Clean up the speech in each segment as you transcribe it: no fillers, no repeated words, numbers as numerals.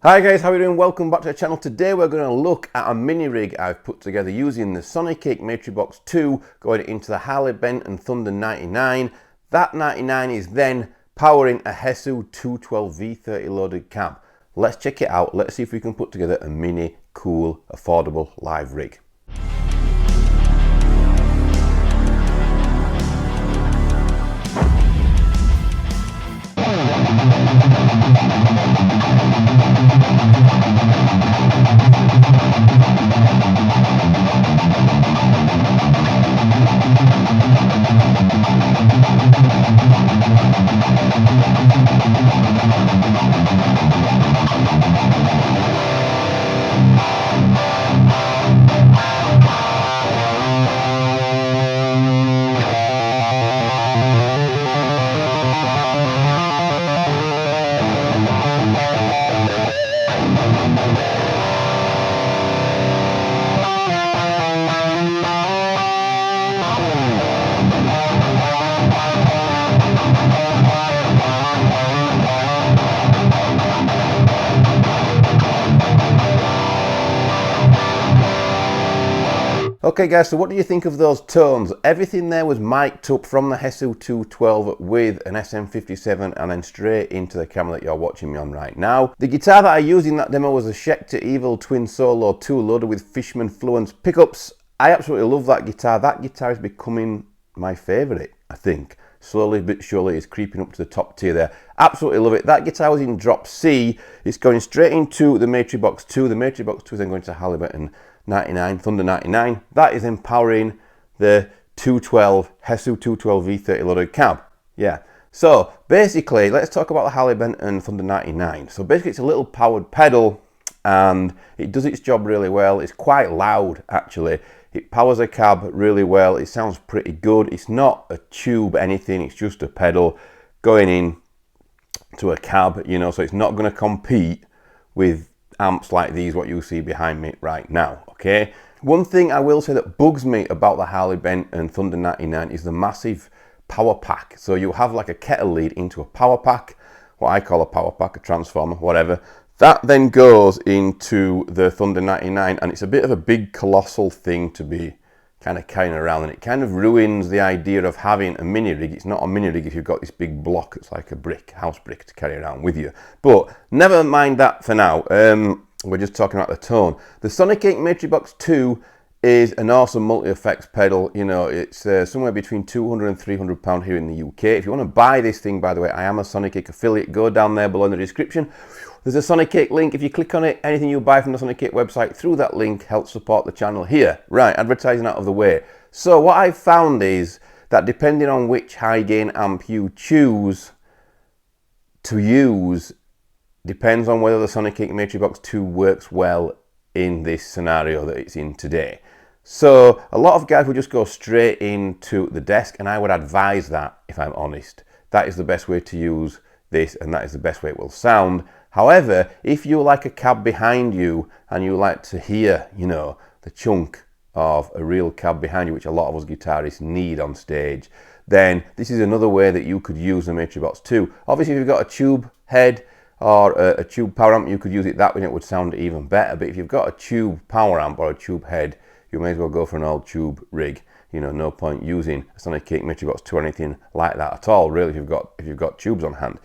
Hi guys, how are you doing? Welcome back to the channel. Today we're going to look at a mini rig I've put together using the Sonicake Matribox 2 going into the Harley Benton Thunder 99. That 99 is then powering a Hotone 212 V30 loaded cab. Let's check it out. Let's see if we can put together a mini, cool, affordable live rig. Okay guys, so what do you think of those tones? Everything there was mic'd up from the Hotone 212 with an SM57 and then straight into the camera that you're watching me on right now. The guitar that I used in that demo was a Schecter Evil Twin Solo 2 loaded with Fishman Fluence pickups. I absolutely love that guitar. That guitar is becoming my favourite, I think. Slowly but surely it's creeping up to the top tier there. Absolutely love it. That guitar was in drop C. It's going straight into the Matribox 2. The Matribox 2 is then going to Harley Benton 99, Thunder 99. That is empowering the 212, Hotone 212 V30 loaded cab. Yeah. So basically, let's talk about the Harley Benton Thunder 99. So basically it's a little powered pedal and it does its job really well. It's quite loud actually. It powers a cab really well. It sounds pretty good. It's not a tube anything. It's just a pedal going in to a cab, you know, so it's not going to compete with amps like these what you see behind me right now. Okay, one thing I will say that bugs me about the Harley Benton Thunder 99 is the massive power pack. So you have like a kettle lead into a power pack, what I call a power pack, a transformer, whatever. That then goes into the Thunder 99 and it's a bit of a big colossal thing to be kind of carrying around, and it kind of ruins the idea of having a mini rig. It's not a mini rig if you've got this big block that's like a brick, house brick to carry around with you. But never mind that for now. We're just talking about the tone. The Sonicake Matribox 2 is an awesome multi-effects pedal. You know, it's somewhere between 200 and 300 pound here in the UK. If you want to buy this thing, by the way, I am a Sonicake affiliate. Go down there below in the description. There's a Sonicake link. If you click on it, anything you buy from the Sonicake website through that link helps support the channel here. Right, advertising out of the way. So what I've found is that depending on which high gain amp you choose to use, depends on whether the Sonicake Matribox 2 works well in this scenario that it's in today. So a lot of guys will just go straight into the desk, and I would advise that, if I'm honest. That is the best way to use this, and that is the best way it will sound. However, if you like a cab behind you and you like to hear, you know, the chunk of a real cab behind you, which a lot of us guitarists need on stage, then this is another way that you could use the Matribox 2. Obviously, if you've got a tube head or a tube power amp, you could use it that way and it would sound even better. But if you've got a tube power amp or a tube head, you may as well go for an old tube rig. You know, no point using a Sonicake Matribox 2 or anything like that at all, really, if you've got tubes on hand.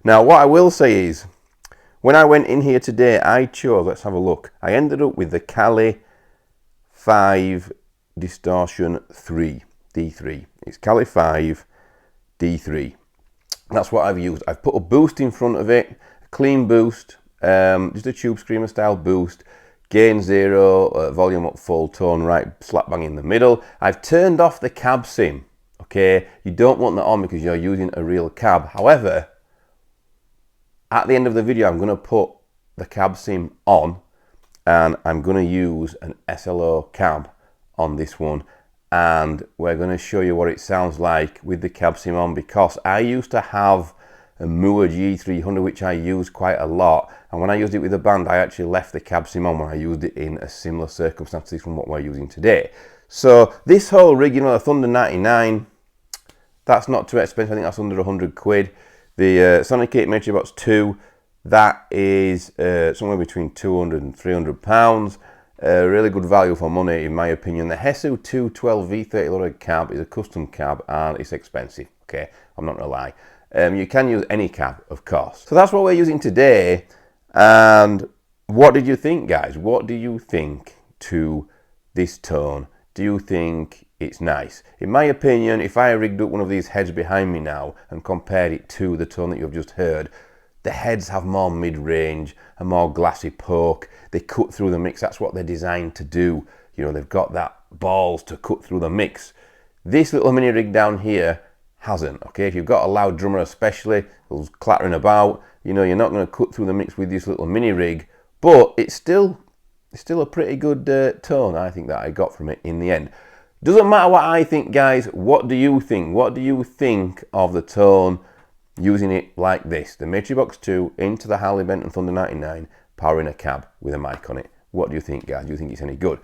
Now, what I will say is, when I went in here today, I chose, let's have a look, I ended up with the Cali 5 Distortion 3, D3. It's Cali 5 D3. That's what I've used. I've put a boost in front of it, a clean boost, just a Tube Screamer style boost, gain 0, volume up full, tone right, slap bang in the middle. I've turned off the cab sim, okay? You don't want that on because you're using a real cab. However, at the end of the video, I'm going to put the cab sim on, and I'm going to use an SLO cab on this one, and we're going to show you what it sounds like with the cab sim on, because I used to have a Moore G300 which I used quite a lot, and when I used it with a band I actually left the cab sim on when I used it in a similar circumstances from what we're using today. So this whole rig, you know, the Thunder 99, that's not too expensive. I think that's under 100 quid. The Sonicake Matribox 2, that is somewhere between 200 and 300 pounds. Really good value for money in my opinion. The Hesu 212 V30 loaded cab is a custom cab and it's expensive, okay, I'm not gonna lie. You can use any cab, of course. So that's what we're using today. And what did you think, guys? What do you think to this tone? Do you think it's nice? In my opinion, if I rigged up one of these heads behind me now and compared it to the tone that you've just heard, the heads have more mid-range, a more glassy poke. They cut through the mix. That's what they're designed to do. You know, they've got that balls to cut through the mix. This little mini rig down here hasn't, okay? If you've got a loud drummer especially who's clattering about, you know, you're not going to cut through the mix with this little mini rig, but it's still a pretty good tone, I think, that I got from it in the end. Doesn't matter what I think, guys. What do you think? What do you think of the tone using it like this? The Matribox 2 into the Harley Benton Thunder 99, powering a cab with a mic on it. What do you think, guys? Do you think it's any good?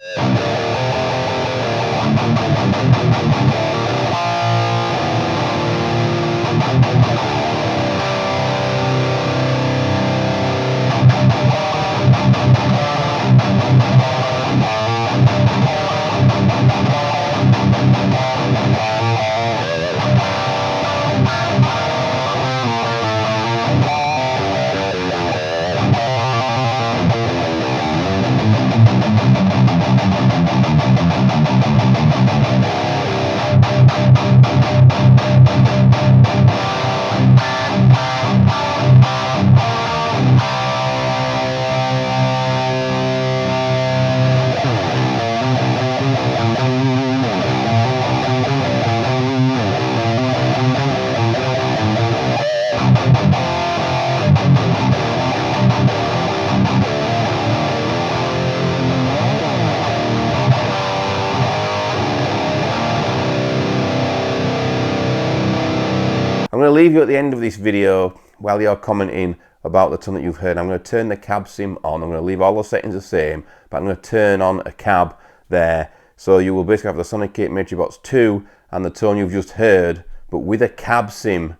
I'm going to leave you at the end of this video while you're commenting about the tone that you've heard. I'm going to turn the cab sim on. I'm going to leave all the settings the same, but I'm going to turn on a cab there. So you will basically have the Sonicake Matribox 2 and the tone you've just heard, but with a cab sim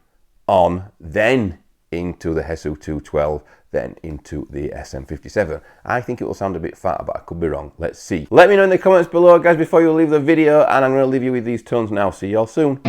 on, then into the Hesu 212, then into the SM57. I think it will sound a bit fatter, but I could be wrong. Let's see. Let me know in the comments below, guys, before you leave the video, and I'm going to leave you with these tones now. See y'all soon.